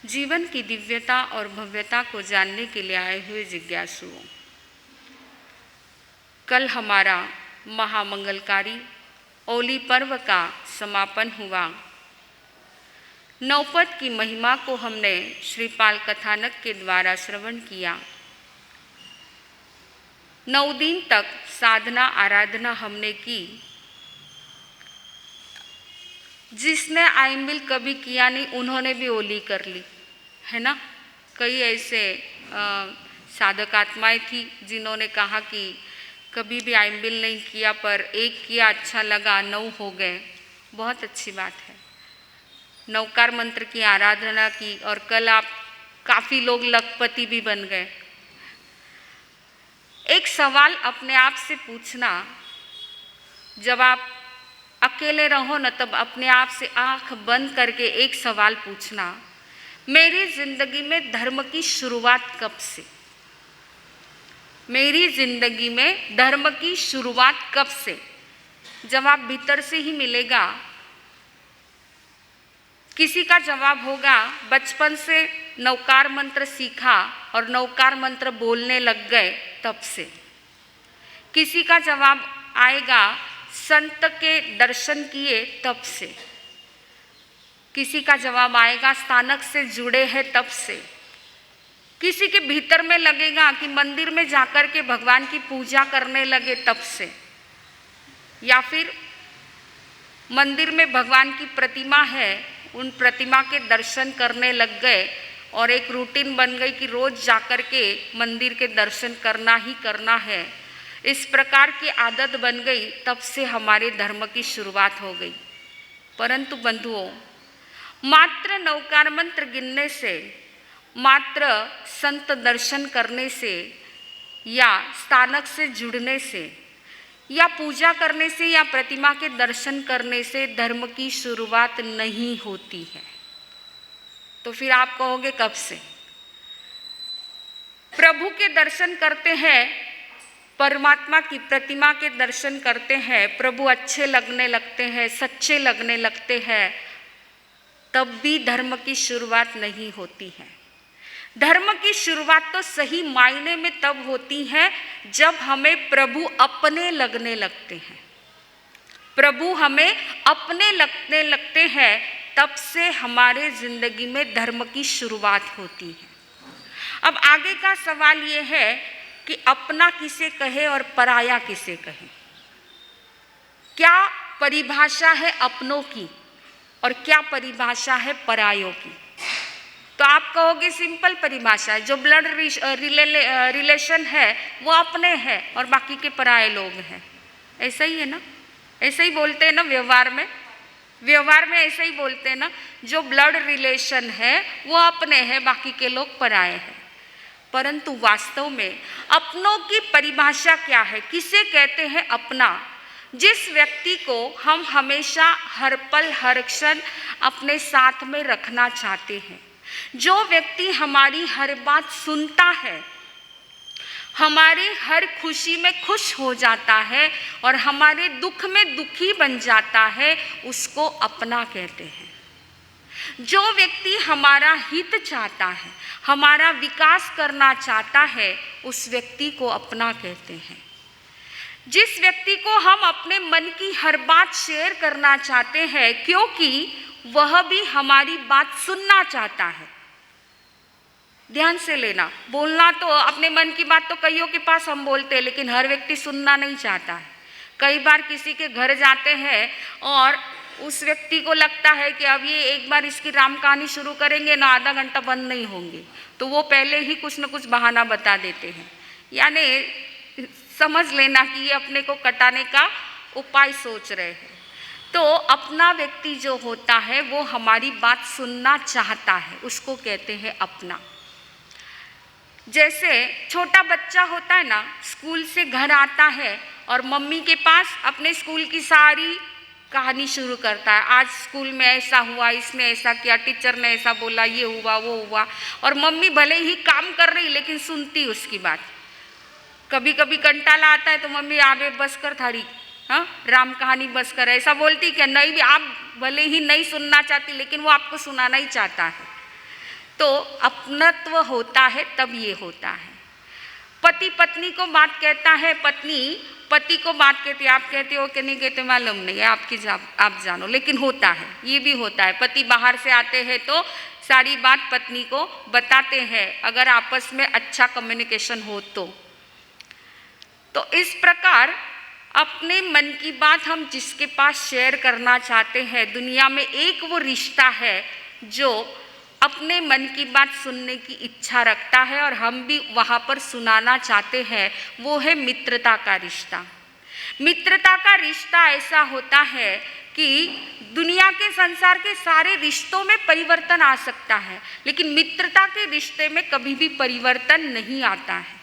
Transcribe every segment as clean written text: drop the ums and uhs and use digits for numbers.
जीवन की दिव्यता और भव्यता को जानने के लिए आए हुए जिज्ञासुओं, कल हमारा महामंगलकारी ओली पर्व का समापन हुआ। नवपद की महिमा को हमने श्रीपाल कथानक के द्वारा श्रवण किया। 9 दिन तक साधना आराधना हमने की। जिसने आइम्बिल कभी किया नहीं उन्होंने भी ओली कर ली, है ना। कई ऐसे साधक आत्माएं थी जिन्होंने कहा कि कभी भी आइम्बिल नहीं किया, पर एक किया अच्छा लगा, 9 हो गए। बहुत अच्छी बात है। नवकार मंत्र की आराधना की और कल आप काफ़ी लोग लखपति भी बन गए। एक सवाल अपने आप से पूछना, जब आप अकेले रहो न तब अपने आप से आंख बंद करके एक सवाल पूछना, मेरी जिंदगी में धर्म की शुरुआत कब से? मेरी जिंदगी में धर्म की शुरुआत कब से? जवाब भीतर से ही मिलेगा। किसी का जवाब होगा बचपन से नवकार मंत्र सीखा और नवकार मंत्र बोलने लग गए तब से। किसी का जवाब आएगा संत के दर्शन किए तब से। किसी का जवाब आएगा स्थानक से जुड़े हैं तब से। किसी के भीतर में लगेगा कि मंदिर में जाकर के भगवान की पूजा करने लगे तब से, या फिर मंदिर में भगवान की प्रतिमा है, उन प्रतिमा के दर्शन करने लग गए और एक रूटीन बन गई कि रोज जाकर के मंदिर के दर्शन करना ही करना है। इस प्रकार की आदत बन गई, तब से हमारे धर्म की शुरुआत हो गई। परंतु बंधुओं, मात्र नवकार मंत्र गिनने से, मात्र संत दर्शन करने से या स्थानक से जुड़ने से या पूजा करने से या प्रतिमा के दर्शन करने से धर्म की शुरुआत नहीं होती है। तो फिर आप कहोगे कब से? प्रभु के दर्शन करते हैं, परमात्मा की प्रतिमा के दर्शन करते हैं, प्रभु अच्छे लगने लगते हैं, सच्चे लगने लगते हैं, तब भी धर्म की शुरुआत नहीं होती है। धर्म की शुरुआत तो सही मायने में तब होती है जब हमें प्रभु अपने लगने लगते हैं। प्रभु हमें अपने लगने लगते हैं, तब से हमारे जिंदगी में धर्म की शुरुआत होती है। अब आगे का सवाल ये है कि अपना किसे कहे और पराया किसे कहे? क्या परिभाषा है अपनों की और क्या परिभाषा है परायों की? तो आप कहोगे सिंपल परिभाषा है, जो ब्लड रिलेशन है वो अपने हैं और बाकी के पराये लोग हैं। ऐसा ही है ना? ऐसा ही बोलते हैं ना व्यवहार में। व्यवहार में ऐसा ही बोलते हैं ना, जो ब्लड रिलेशन है वो अपने हैं, बाकी के लोग पराये हैं। परंतु वास्तव में अपनों की परिभाषा क्या है? किसे कहते हैं अपना? जिस व्यक्ति को हम हमेशा हर पल हर क्षण अपने साथ में रखना चाहते हैं, जो व्यक्ति हमारी हर बात सुनता है, हमारे हर खुशी में खुश हो जाता है और हमारे दुख में दुखी बन जाता है, उसको अपना कहते हैं। जो व्यक्ति हमारा हित चाहता है, हमारा विकास करना चाहता है, उस व्यक्ति को अपना कहते हैं। जिस व्यक्ति को हम अपने मन की हर बात शेयर करना चाहते हैं, क्योंकि वह भी हमारी बात सुनना चाहता है। ध्यान से लेना, बोलना तो अपने मन की बात तो कईयों के पास हम बोलते हैं, लेकिन हर व्यक्ति सुनना नहीं चाहता है। कई बार किसी के घर जाते हैं और उस व्यक्ति को लगता है कि अब ये एक बार इसकी राम कहानी शुरू करेंगे ना, आधा घंटा बंद नहीं होंगे, तो वो पहले ही कुछ न कुछ बहाना बता देते हैं। यानी समझ लेना कि ये अपने को कटाने का उपाय सोच रहे हैं। तो अपना व्यक्ति जो होता है वो हमारी बात सुनना चाहता है, उसको कहते हैं अपना। जैसे छोटा बच्चा होता है ना, स्कूल से घर आता है और मम्मी के पास अपने स्कूल की सारी कहानी शुरू करता है। आज स्कूल में ऐसा हुआ, इसने ऐसा किया, टीचर ने ऐसा बोला, ये हुआ वो हुआ, और मम्मी भले ही काम कर रही लेकिन सुनती उसकी बात। कभी कभी कंटाला आता है तो मम्मी आगे बस कर थारी, हाँ राम कहानी बस कर, ऐसा बोलती क्या? नहीं, भी आप भले ही नहीं सुनना चाहती लेकिन वो आपको सुनाना ही चाहता है। तो अपनत्व होता है तब ये होता है। पति पत्नी को बात कहता है, पत्नी पति को बात कहती है, आप कहते हो कि नहीं कहते मालूम नहीं है, आप जानो, लेकिन होता है, ये भी होता है। पति बाहर से आते हैं तो सारी बात पत्नी को बताते हैं, अगर आपस में अच्छा कम्युनिकेशन हो तो इस प्रकार अपने मन की बात हम जिसके पास शेयर करना चाहते हैं, दुनिया में एक वो रिश्ता है जो अपने मन की बात सुनने की इच्छा रखता है और हम भी वहाँ पर सुनाना चाहते हैं, वो है मित्रता का रिश्ता। मित्रता का रिश्ता ऐसा होता है कि दुनिया के संसार के सारे रिश्तों में परिवर्तन आ सकता है, लेकिन मित्रता के रिश्ते में कभी भी परिवर्तन नहीं आता है।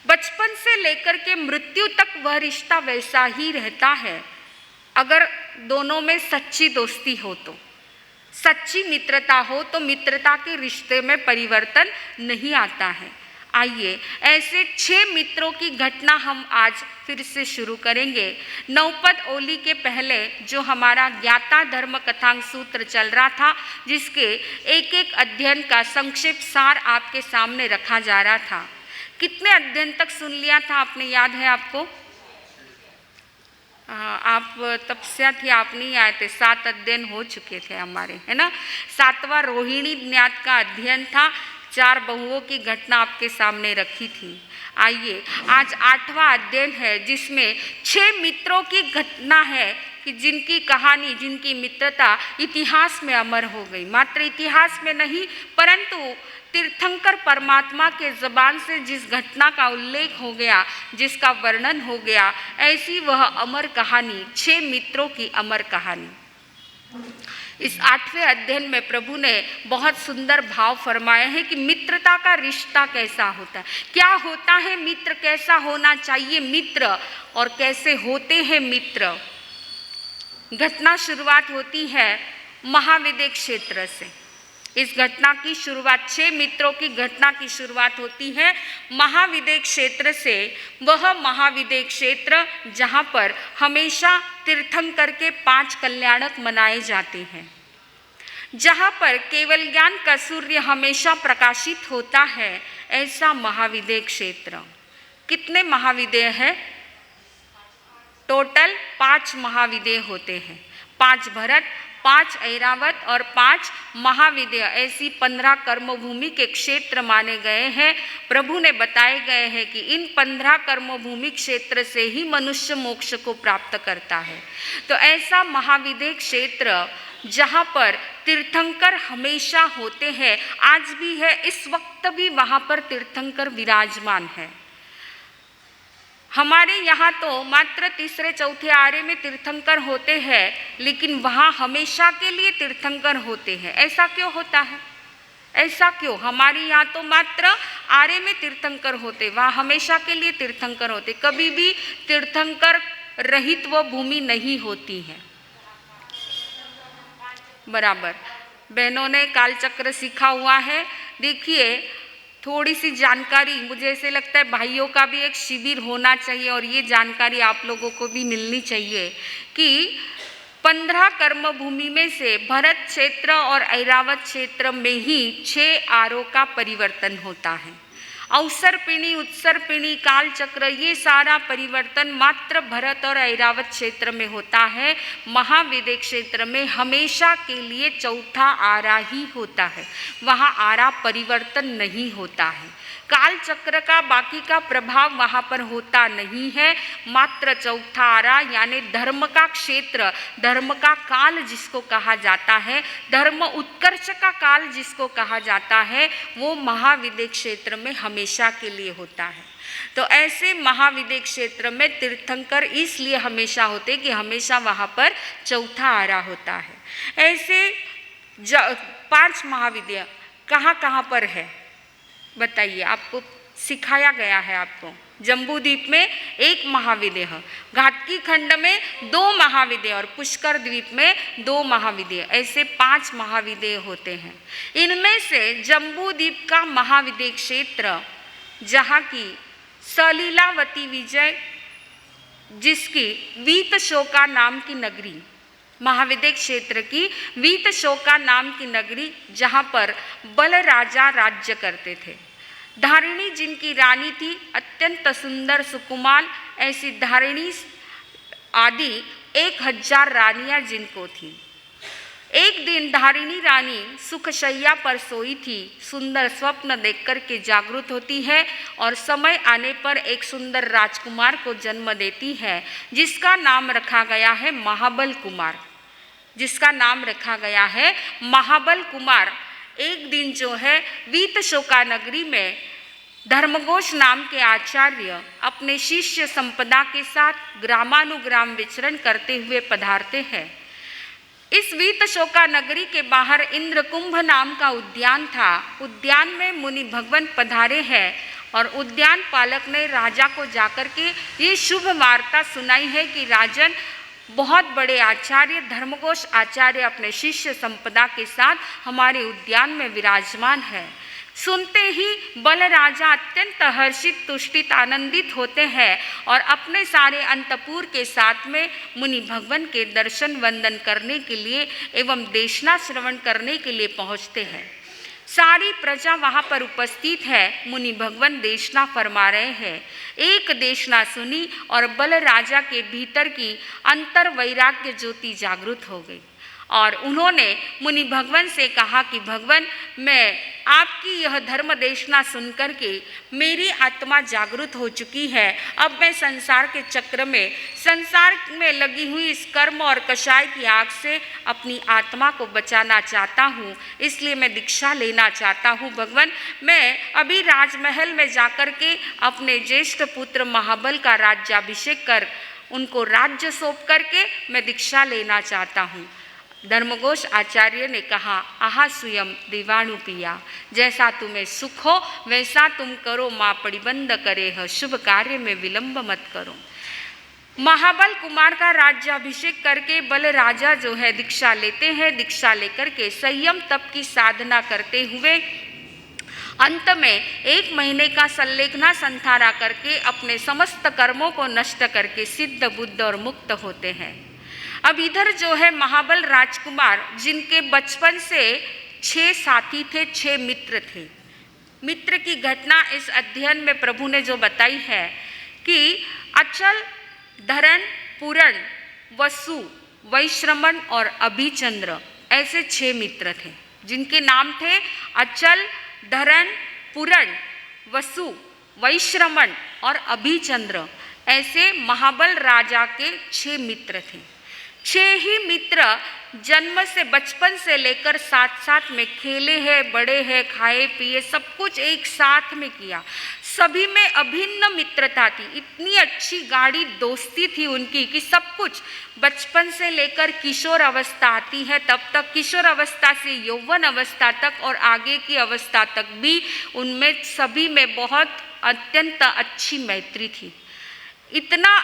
बचपन से लेकर के मृत्यु तक वह रिश्ता वैसा ही रहता है, अगर दोनों में सच्ची दोस्ती हो तो, सच्ची मित्रता हो तो मित्रता के रिश्ते में परिवर्तन नहीं आता है। आइए ऐसे 6 मित्रों की घटना हम आज फिर से शुरू करेंगे। नवपद ओली के पहले जो हमारा ज्ञाता धर्म कथांग सूत्र चल रहा था, जिसके एक एक अध्ययन का संक्षिप्त सार आपके सामने रखा जा रहा था। कितने अध्ययन तक सुन लिया था आपने, याद है आपको? आप तपस्या थी, आप नहीं आए थे, 7 अध्ययन हो चुके थे हमारे, है ना। 7वां रोहिणी ज्ञात का अध्ययन था, 4 बहुओं की घटना आपके सामने रखी थी। आइए आज 8वां अध्ययन है, जिसमें 6 मित्रों की घटना है कि जिनकी कहानी, जिनकी मित्रता इतिहास में अमर हो गई। मात्र इतिहास में नहीं, परंतु तीर्थंकर परमात्मा के ज़बान से जिस घटना का उल्लेख हो गया, जिसका वर्णन हो गया, ऐसी वह अमर कहानी, 6 मित्रों की अमर कहानी। इस 8वें अध्ययन में प्रभु ने बहुत सुंदर भाव फरमाए हैं कि मित्रता का रिश्ता कैसा होता है, क्या होता है मित्र, कैसा होना चाहिए मित्र और कैसे होते हैं मित्र। घटना शुरुआत होती है महाविद्य क्षेत्र से। इस घटना की शुरुआत, 6 मित्रों की घटना की शुरुआत होती है महाविद्य क्षेत्र से। वह महाविद्य क्षेत्र जहाँ पर हमेशा तीर्थंकर के 5 कल्याणक मनाए जाते हैं, जहाँ पर केवल ज्ञान का सूर्य हमेशा प्रकाशित होता है, ऐसा महाविद्य क्षेत्र। कितने महाविद्य हैं? टोटल 5 महाविद्य होते हैं, 5 भरत, 5 ऐरावत और 5 महाविद्य, ऐसी 15 कर्मभूमि के क्षेत्र माने गए हैं। प्रभु ने बताए गए हैं कि इन 15 कर्मभूमि क्षेत्र से ही मनुष्य मोक्ष को प्राप्त करता है। तो ऐसा महाविद्य क्षेत्र जहाँ पर तीर्थंकर हमेशा होते हैं, आज भी है, इस वक्त भी वहाँ पर तीर्थंकर विराजमान है। हमारे यहाँ तो मात्र 3रे 4थे आरे में तीर्थंकर होते हैं, लेकिन वहाँ हमेशा के लिए तीर्थंकर होते हैं। ऐसा क्यों होता है? ऐसा क्यों? हमारे यहाँ तो मात्र आरे में तीर्थंकर होते, वहाँ हमेशा के लिए तीर्थंकर होते, कभी भी तीर्थंकर रहित वो भूमि नहीं होती है। बराबर, बहनों ने कालचक्र सीखा हुआ है। देखिए थोड़ी सी जानकारी, मुझे ऐसे लगता है भाइयों का भी एक शिविर होना चाहिए और ये जानकारी आप लोगों को भी मिलनी चाहिए कि 15 कर्मभूमि में से भरत क्षेत्र और ऐरावत क्षेत्र में ही 6 आरों का परिवर्तन होता है। अवसरपिणी, उत्सरपिणी, कालचक्र, ये सारा परिवर्तन मात्र भरत और ऐरावत क्षेत्र में होता है। महाविद्य क्षेत्र में हमेशा के लिए 4था आरा ही होता है, वहाँ आरा परिवर्तन नहीं होता है। कालचक्र का बाकी का प्रभाव वहाँ पर होता नहीं है। मात्र 4था आरा यानी धर्म का क्षेत्र, धर्म का काल जिसको कहा जाता है, धर्म उत्कर्ष का काल जिसको कहा जाता है, वो महाविद्य क्षेत्र में हमेशा के लिए होता है। तो ऐसे महाविद्य क्षेत्र में तीर्थंकर इसलिए हमेशा होते कि हमेशा वहाँ पर 4था आरा होता है। ऐसे 5 महाविद्य कहाँ कहाँ पर है बताइए, आपको सिखाया गया है। आपको जम्बूद्वीप में 1 महाविद्य है, घाटकी खंड में 2 महाविद्य और पुष्कर द्वीप में 2 महाविद्य, ऐसे 5 महाविद्य होते हैं। इनमें से जम्बूद्वीप का महाविद्य क्षेत्र, जहाँ की सलीलावती विजय, जिसकी वीतशोका नाम की नगरी, महाविद्य क्षेत्र की वीतशोका नाम की नगरी, जहाँ पर बल राजा राज्य करते थे। धारिणी जिनकी रानी थी, अत्यंत सुंदर सुकुमार, ऐसी धारिणी आदि 1000 रानियां जिनको थी। एक दिन धारिणी रानी सुखशैया पर सोई थी, सुंदर स्वप्न देखकर के जागृत होती है और समय आने पर एक सुंदर राजकुमार को जन्म देती है, जिसका नाम रखा गया है महाबल कुमार, जिसका नाम रखा गया है महाबल कुमार। एक दिन जो है वीतशोका नगरी में धर्मघोष नाम के आचार्य अपने शिष्य संपदा के साथ ग्रामानुग्राम विचरण करते हुए पधारते हैं। इस वीतशोका नगरी के बाहर इंद्रकुंभ नाम का उद्यान था। उद्यान में मुनि भगवान पधारे हैं और उद्यान पालक ने राजा को जाकर के ये शुभ वार्ता सुनाई है कि राजन, बहुत बड़े आचार्य धर्मघोष आचार्य अपने शिष्य संपदा के साथ हमारे उद्यान में विराजमान है। सुनते ही बल राजा अत्यंत हर्षित, तुष्टित, आनंदित होते हैं और अपने सारे अंतपुर के साथ में मुनि भगवान के दर्शन वंदन करने के लिए एवं देशना श्रवण करने के लिए पहुँचते हैं। सारी प्रजा वहाँ पर उपस्थित है। मुनि भगवान देशना फरमा रहे हैं। एक देशना सुनी और बल राजा के भीतर की अंतर वैराग्य ज्योति जागृत हो गई और उन्होंने मुनि भगवान से कहा कि भगवान, मैं आपकी यह धर्म देशना सुनकर के मेरी आत्मा जागृत हो चुकी है। अब मैं संसार के चक्र में, संसार में लगी हुई इस कर्म और कषाय की आग से अपनी आत्मा को बचाना चाहता हूँ, इसलिए मैं दीक्षा लेना चाहता हूँ। भगवान, मैं अभी राजमहल में जाकर के अपने ज्येष्ठ पुत्र महाबल का राज्याभिषेक कर उनको राज्य सौंप करके मैं दीक्षा लेना चाहता हूँ। धर्मघोष आचार्य ने कहा, आहा स्वयं दीवाणु पिया, जैसा तुम्हें सुख हो वैसा तुम करो, माँ परिबंध करे है, शुभ कार्य में विलंब मत करो। महाबल कुमार का राज्याभिषेक करके बल राजा जो है दीक्षा लेते हैं। दीक्षा लेकर के संयम तप की साधना करते हुए अंत में 1 महीने का संलेखना संथारा करके अपने समस्त कर्मों को नष्ट करके सिद्ध, बुद्ध और मुक्त होते हैं। अब इधर जो है महाबल राजकुमार, जिनके बचपन से 6 साथी थे, 6 मित्र थे। मित्र की घटना इस अध्ययन में प्रभु ने जो बताई है कि अचल, धरण, पुरण, वसु, वैश्रमण और अभिचंद्र, ऐसे 6 मित्र थे जिनके नाम थे अचल, धरण, पुरण, वसु, वैश्रमण और अभिचंद्र। ऐसे महाबल राजा के 6 मित्र थे। 6 ही मित्र जन्म से, बचपन से लेकर साथ में खेले हैं, बड़े हैं, खाए पिए, सब कुछ एक साथ में किया। सभी में अभिन्न मित्रता थी। इतनी अच्छी गाढ़ी दोस्ती थी उनकी कि सब कुछ बचपन से लेकर किशोर अवस्था आती है तब तक, किशोर अवस्था से यौवन अवस्था तक और आगे की अवस्था तक भी उनमें सभी में बहुत अत्यंत अच्छी मैत्री थी। इतना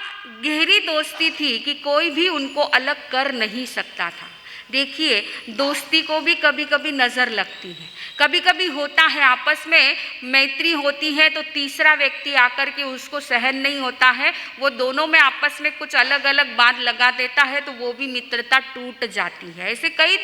गहरी दोस्ती थी कि कोई भी उनको अलग कर नहीं सकता था। देखिए, दोस्ती को भी कभी कभी नज़र लगती है, कभी कभी होता है आपस में मैत्री होती है तो तीसरा व्यक्ति आकर के उसको सहन नहीं होता है, वो दोनों में आपस में कुछ अलग अलग बात लगा देता है तो वो भी मित्रता टूट जाती है। ऐसे कई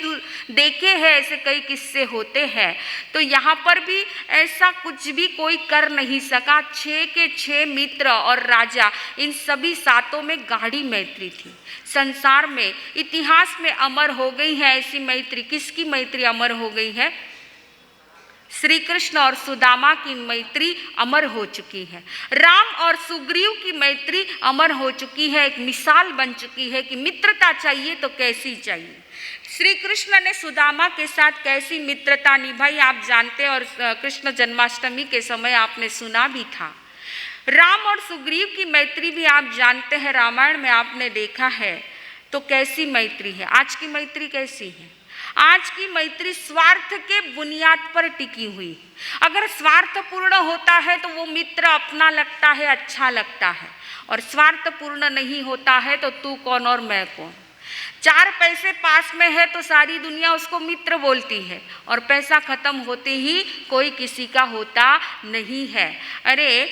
देखे हैं, ऐसे कई किस्से होते हैं। तो यहाँ पर भी ऐसा कुछ भी कोई कर नहीं सका। 6 के 6 मित्र और राजा, इन सभी सातों में गाढ़ी मैत्री थी। संसार में, इतिहास में अमर हो गई है ऐसी मैत्री। किसकी मैत्री अमर हो गई है? श्री कृष्ण और सुदामा की मैत्री अमर हो चुकी है। राम और सुग्रीव की मैत्री अमर हो चुकी है, एक मिसाल बन चुकी है कि मित्रता चाहिए तो कैसी चाहिए। श्री कृष्ण ने सुदामा के साथ कैसी मित्रता निभाई आप जानते हैं, और कृष्ण जन्माष्टमी के समय आपने सुना भी था। राम और सुग्रीव की मैत्री भी आप जानते हैं, रामायण में आपने देखा है। तो कैसी मैत्री है? आज की मैत्री कैसी है? आज की मैत्री स्वार्थ के बुनियाद पर टिकी हुई। अगर स्वार्थपूर्ण होता है तो वो मित्र अपना लगता है, अच्छा लगता है, और स्वार्थपूर्ण नहीं होता है तो तू कौन और मैं कौन। 4 पैसे पास में है तो सारी दुनिया उसको मित्र बोलती है, और पैसा खत्म होते ही कोई किसी का होता नहीं है। अरे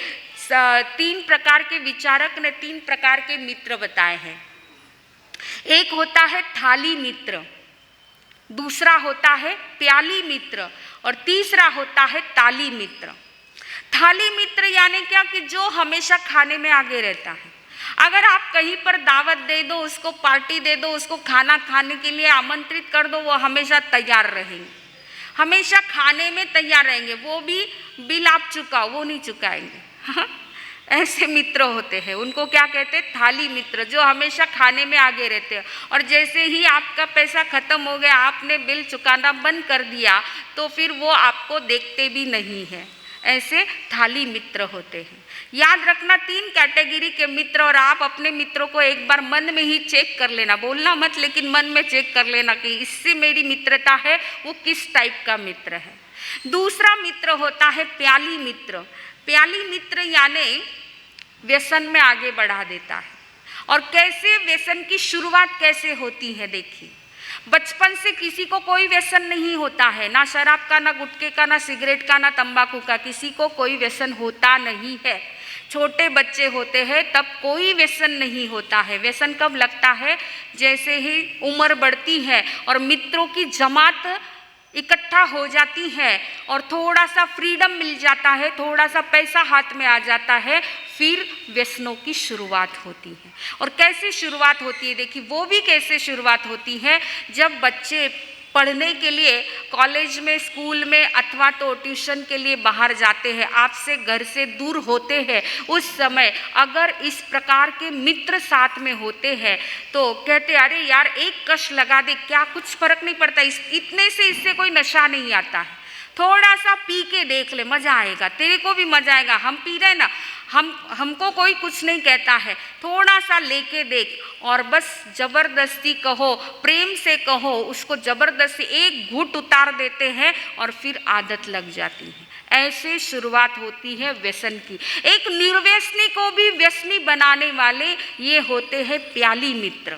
3 प्रकार के विचारक ने 3 प्रकार के मित्र बताए हैं। एक होता है थाली मित्र, दूसरा होता है प्याली मित्र और तीसरा होता है ताली मित्र। थाली मित्र यानी क्या कि जो हमेशा खाने में आगे रहता है। अगर आप कहीं पर दावत दे दो, उसको पार्टी दे दो, उसको खाना खाने के लिए आमंत्रित कर दो, वो हमेशा तैयार रहेंगे, हमेशा खाने में तैयार रहेंगे। वो भी बिल आप चुकाओ, वो नहीं चुकाएंगे। ऐसे मित्र होते हैं, उनको क्या कहते हैं? थाली मित्र, जो हमेशा खाने में आगे रहते हैं। और जैसे ही आपका पैसा खत्म हो गया, आपने बिल चुकाना बंद कर दिया, तो फिर वो आपको देखते भी नहीं है। ऐसे थाली मित्र होते हैं। याद रखना 3 कैटेगरी के मित्र, और आप अपने मित्रों को एक बार मन में ही चेक कर लेना, बोलना मत, लेकिन मन में चेक कर लेना कि इससे मेरी मित्रता है, वो किस टाइप का मित्र है। दूसरा मित्र होता है प्याली मित्र। प्याली मित्र यानी व्यसन में आगे बढ़ा देता है। और कैसे व्यसन की शुरुआत कैसे होती है? देखिए, बचपन से किसी को कोई व्यसन नहीं होता है, ना शराब का, ना गुटखे का, ना सिगरेट का, ना तंबाकू का, किसी को कोई व्यसन होता नहीं है। छोटे बच्चे होते हैं तब कोई व्यसन नहीं होता है। व्यसन कब लगता है? जैसे ही उम्र बढ़ती है और मित्रों की जमात इकट्ठा हो जाती है और थोड़ा सा फ्रीडम मिल जाता है, थोड़ा सा पैसा हाथ में आ जाता है, फिर व्यसनों की शुरुआत होती है। और कैसे शुरुआत होती है? देखिए, वो भी कैसे शुरुआत होती है, जब बच्चे पढ़ने के लिए कॉलेज में, स्कूल में अथवा तो ट्यूशन के लिए बाहर जाते हैं, आपसे घर से दूर होते हैं, उस समय अगर इस प्रकार के मित्र साथ में होते हैं तो कहते अरे यार एक कश लगा दे, क्या कुछ फर्क नहीं पड़ता, इतने से इससे कोई नशा नहीं आता है, थोड़ा सा पी के देख ले, मजा आएगा, तेरे को भी मजा आएगा, हम पी रहे ना, हमको कोई कुछ नहीं कहता है, थोड़ा सा लेके देख। और बस जबरदस्ती कहो, प्रेम से कहो, उसको जबरदस्ती एक घूंट उतार देते हैं और फिर आदत लग जाती है। ऐसे शुरुआत होती है व्यसन की। एक निर्व्यसनी को भी व्यसनी बनाने वाले ये होते हैं प्याली मित्र,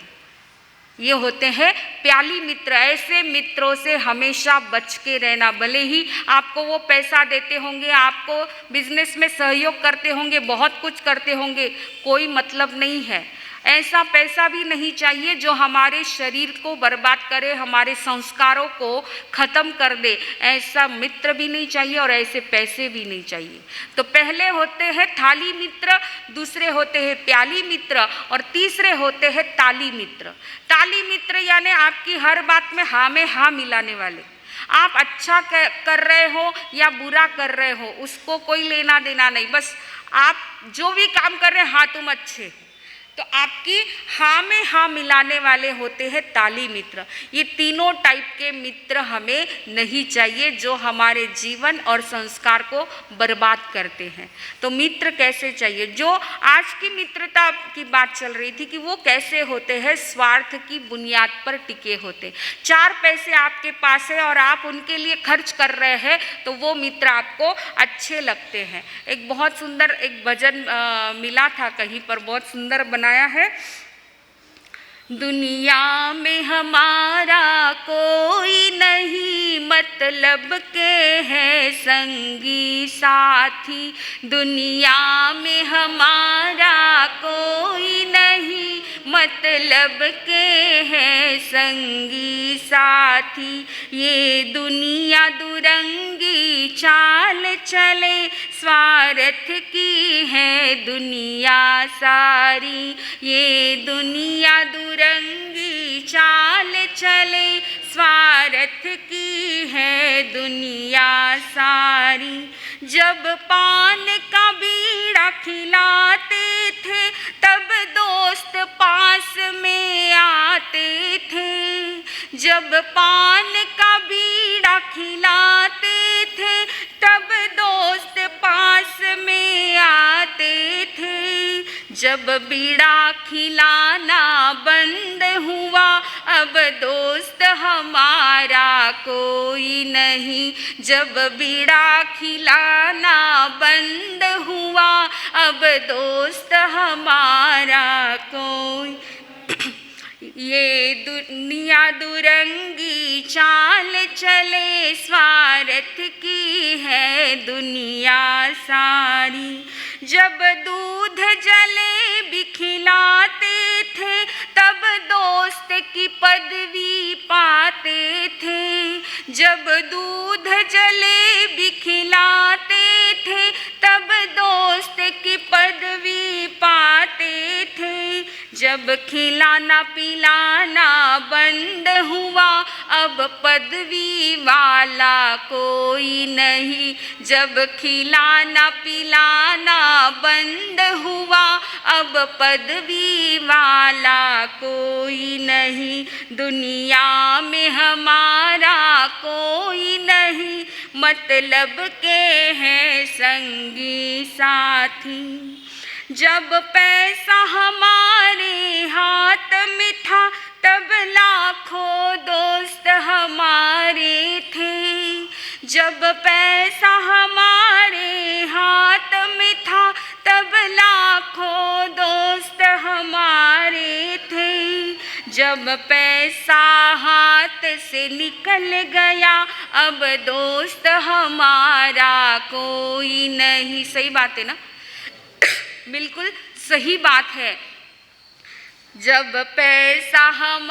ये होते हैं प्याली मित्र। ऐसे मित्रों से हमेशा बच के रहना। भले ही आपको वो पैसा देते होंगे, आपको बिजनेस में सहयोग करते होंगे, बहुत कुछ करते होंगे, कोई मतलब नहीं है। ऐसा पैसा भी नहीं चाहिए जो हमारे शरीर को बर्बाद करे, हमारे संस्कारों को ख़त्म कर दे। ऐसा मित्र भी नहीं चाहिए और ऐसे पैसे भी नहीं चाहिए। तो पहले होते हैं थाली मित्र, दूसरे होते हैं प्याली मित्र और तीसरे होते हैं ताली मित्र। ताली मित्र यानी आपकी हर बात में हाँ मिलाने वाले। आप अच्छा कर रहे हो या बुरा कर रहे हो, उसको कोई लेना देना नहीं, बस आप जो भी काम कर रहे हैं, हाँ तुम अच्छे हो, तो आपकी हाँ में हाँ मिलाने वाले होते हैं ताली मित्र। ये तीनों टाइप के मित्र हमें नहीं चाहिए जो हमारे जीवन और संस्कार को बर्बाद करते हैं। तो मित्र कैसे चाहिए? जो आज की मित्रता की बात चल रही थी कि वो कैसे होते हैं, स्वार्थ की बुनियाद पर टिके होते। 4 पैसे आपके पास है और आप उनके लिए खर्च कर रहे हैं तो वो मित्र आपको अच्छे लगते हैं। एक बहुत सुंदर एक भजन मिला था कहीं पर, बहुत सुंदर बनाया है। दुनिया में हमारा कोई नहीं, मतलब के हैं संगी साथी। दुनिया में हमारा कोई नहीं, मतलब के हैं संगी साथी। ये दुनिया दुरंगी चाल चले, स्वार्थ की है दुनिया सारी। ये दुनिया दुरंगी चाल चले, स्वार्थ की है दुनिया सारी। जब पान का बीड़ा खिलाते थे तब दोस्त पास में आते थे। जब पान का बीड़ा खिलाते थे तब दोस्त पास में आते थे। जब बीड़ा खिलाना बंद हुआ अब दोस्त हमारा कोई नहीं। जब बीड़ा खिलाना बंद हुआ अब दोस्त हमारा कोई। ये दुनिया दुरंगी चाल चले, स्वार्थ की है दुनिया सारी। जब दूध जलेबी खिलाते थे तब दोस्त की पदवी पाते थे, जब दूध जलेबी खिलाते थे तब दोस्त की पदवी पाते थे। जब खिलाना पिलाना बंद हुआ अब पदवी वाला कोई नहीं। जब खिलाना पिलाना बंद हुआ अब पदवी वाला कोई नहीं। दुनिया में हमारा कोई नहीं, मतलब के हैं संगी साथी। जब पैसा हमारे हाथ में था तब लाखों दोस्त हमारे थे। जब पैसा हमारे हाथ में था तब लाखों दोस्त हमारे थे। जब पैसा हाथ से निकल गया अब दोस्त हमारा कोई नहीं। सही बात है ना? बिल्कुल सही बात है। जब पैसा हम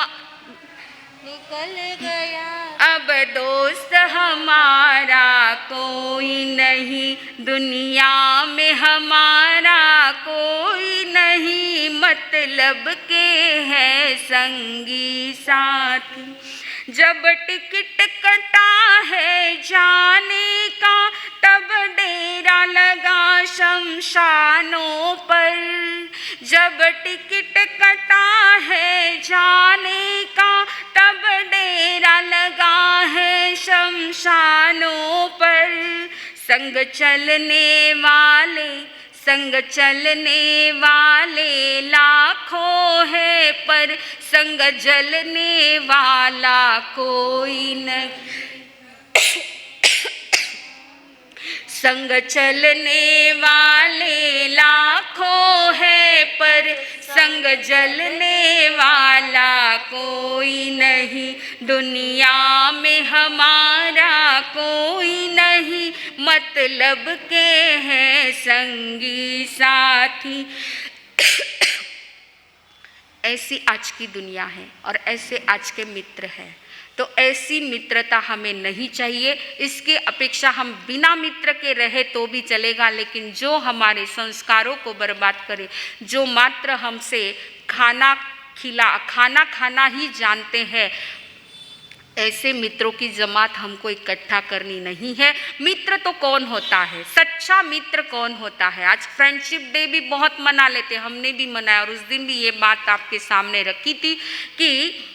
निकल गया अब दोस्त हमारा कोई नहीं। दुनिया में हमारा कोई नहीं, मतलब के हैं संगी साथी। जब टिकट कटा है जाने का तब डेरा लगा शमशानों पर। जब टिकट कटा है जाने का तब डेरा लगा है शमशानों पर। संग चलने वाले लाखों है पर संग जलने वाला कोई नहीं। संग चलने वाले लाखों है पर संग जलने वाला कोई नहीं। दुनिया में हमारा कोई नहीं, मतलब के हैं संगी साथी। ऐसी आज की दुनिया है और ऐसे आज के मित्र हैं। तो ऐसी मित्रता हमें नहीं चाहिए। इसके अपेक्षा हम बिना मित्र के रहे तो भी चलेगा, लेकिन जो हमारे संस्कारों को बर्बाद करे, जो मात्र हमसे खाना खाना ही जानते हैं, ऐसे मित्रों की जमात हमको इकट्ठा करनी नहीं है। मित्र तो कौन होता है? सच्चा मित्र कौन होता है? आज फ्रेंडशिप डे भी बहुत मना लेते, हमने भी मनाया और उस दिन भी ये बात आपके सामने रखी थी कि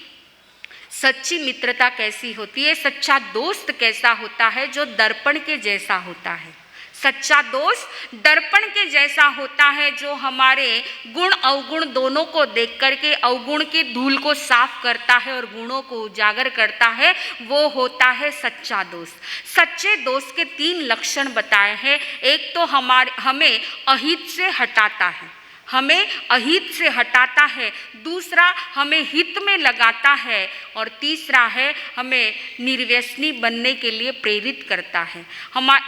सच्ची मित्रता कैसी होती है, सच्चा दोस्त कैसा होता है, जो दर्पण के जैसा होता है। सच्चा दोस्त दर्पण के जैसा होता है, जो हमारे गुण अवगुण दोनों को देख करके अवगुण के धूल को साफ करता है और गुणों को उजागर करता है। वो होता है सच्चा दोस्त। सच्चे दोस्त के 3 लक्षण बताए हैं। एक तो हमें अहित से हटाता है, हमें अहित से हटाता है। दूसरा हमें हित में लगाता है और तीसरा है हमें निर्व्यसनी बनने के लिए प्रेरित करता है।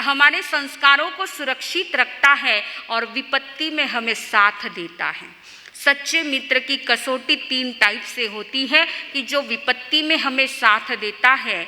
हमारे संस्कारों को सुरक्षित रखता है और विपत्ति में हमें साथ देता है। सच्चे मित्र की कसौटी 3 टाइप से होती है कि जो विपत्ति में हमें साथ देता है,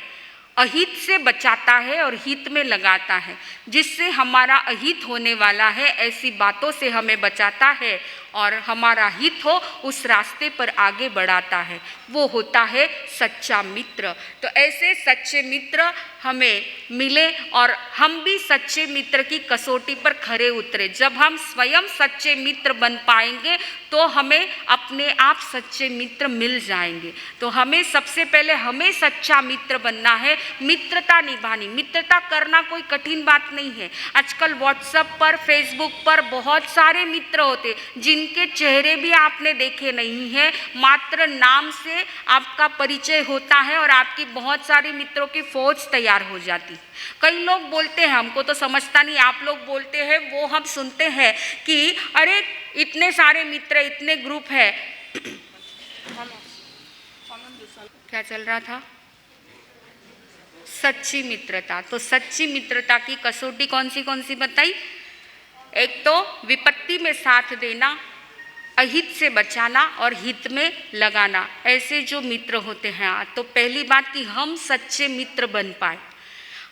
अहित से बचाता है और हित में लगाता है। जिससे हमारा अहित होने वाला है ऐसी बातों से हमें बचाता है और हमारा हित हो उस रास्ते पर आगे बढ़ाता है। वो होता है सच्चा मित्र। तो ऐसे सच्चे मित्र हमें मिले और हम भी सच्चे मित्र की कसौटी पर खरे उतरे। जब हम स्वयं सच्चे मित्र बन पाएंगे तो हमें अपने आप सच्चे मित्र मिल जाएंगे। तो हमें सबसे पहले हमें सच्चा मित्र बनना है, मित्रता निभानी। मित्रता करना कोई कठिन बात नहीं है। आजकल व्हाट्सएप पर, फेसबुक पर बहुत सारे मित्र होते जिनके चेहरे भी आपने देखे नहीं है, मात्र नाम से आपका परिचय होता है और आपकी बहुत सारे मित्रों की फौज तैयार हो जाती। कई लोग बोलते हैं, हमको तो समझता नहीं, आप लोग बोलते हैं वो हम सुनते हैं कि अरे इतने सारे मित्र, इतने ग्रुप है। क्या चल रहा था? सच्ची मित्रता। तो सच्ची मित्रता की कसौटी कौन सी बताई? एक तो विपत्ति में साथ देना, अहित से बचाना और हित में लगाना, ऐसे जो मित्र होते हैं। तो पहली बात कि हम सच्चे मित्र बन पाए।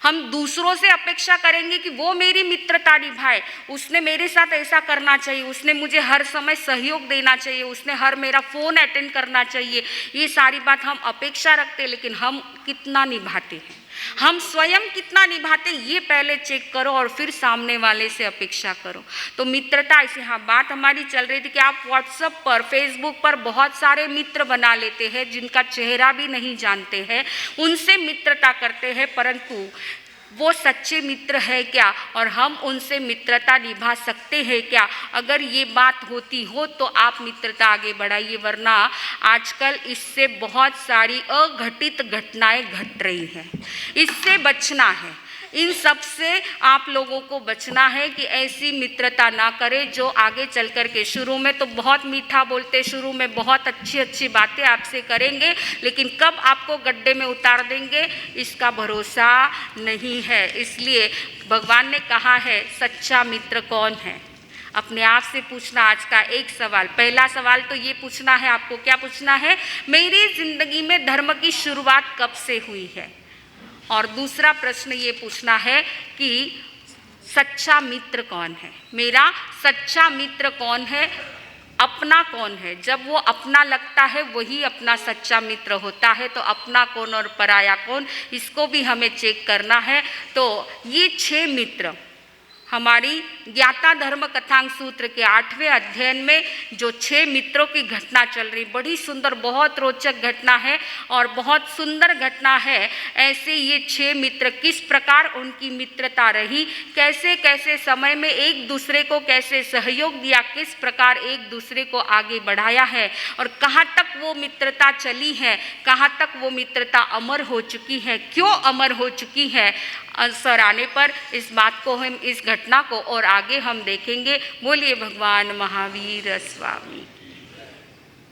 हम दूसरों से अपेक्षा करेंगे कि वो मेरी मित्रता निभाए, उसने मेरे साथ ऐसा करना चाहिए, उसने मुझे हर समय सहयोग देना चाहिए, उसने हर मेरा फ़ोन अटेंड करना चाहिए, ये सारी बात हम अपेक्षा रखते हैं। लेकिन हम कितना निभाते हैं, हम स्वयं कितना निभाते, ये पहले चेक करो और फिर सामने वाले से अपेक्षा करो। तो मित्रता ऐसी, हाँ बात हमारी चल रही थी कि आप व्हाट्सएप पर, फेसबुक पर बहुत सारे मित्र बना लेते हैं जिनका चेहरा भी नहीं जानते हैं, उनसे मित्रता करते हैं, परंतु वो सच्चे मित्र है क्या और हम उनसे मित्रता निभा सकते हैं क्या? अगर ये बात होती हो तो आप मित्रता आगे बढ़ाइए, वरना आजकल इससे बहुत सारी अघटित घटनाएं घट रही हैं। इससे बचना है, इन सब से आप लोगों को बचना है कि ऐसी मित्रता ना करें जो आगे चल कर के, शुरू में तो बहुत मीठा बोलते, शुरू में बहुत अच्छी अच्छी बातें आपसे करेंगे, लेकिन कब आपको गड्ढे में उतार देंगे इसका भरोसा नहीं है। इसलिए भगवान ने कहा है सच्चा मित्र कौन है? अपने आप से पूछना आज का एक सवाल। पहला सवाल तो ये पूछना है आपको, क्या पूछना है? मेरी जिंदगी में धर्म की शुरुआत कब से हुई है? और दूसरा प्रश्न ये पूछना है कि सच्चा मित्र कौन है? मेरा सच्चा मित्र कौन है? अपना कौन है? जब वो अपना लगता है वही अपना सच्चा मित्र होता है। तो अपना कौन और पराया कौन, इसको भी हमें चेक करना है। तो ये 6 मित्र हमारी ज्ञाता धर्म कथांग सूत्र के 8वें अध्ययन में जो 6 मित्रों की घटना चल रही, बड़ी सुंदर, बहुत रोचक घटना है और बहुत सुंदर घटना है। ऐसे ये 6 मित्र किस प्रकार उनकी मित्रता रही, कैसे कैसे समय में एक दूसरे को कैसे सहयोग दिया, किस प्रकार एक दूसरे को आगे बढ़ाया है और कहाँ तक वो मित्रता चली है, कहाँ तक वो मित्रता अमर हो चुकी है, क्यों अमर हो चुकी है। अवसर आने पर इस बात को, हम इस घटना को और आगे हम देखेंगे। बोलिए भगवान महावीर स्वामी।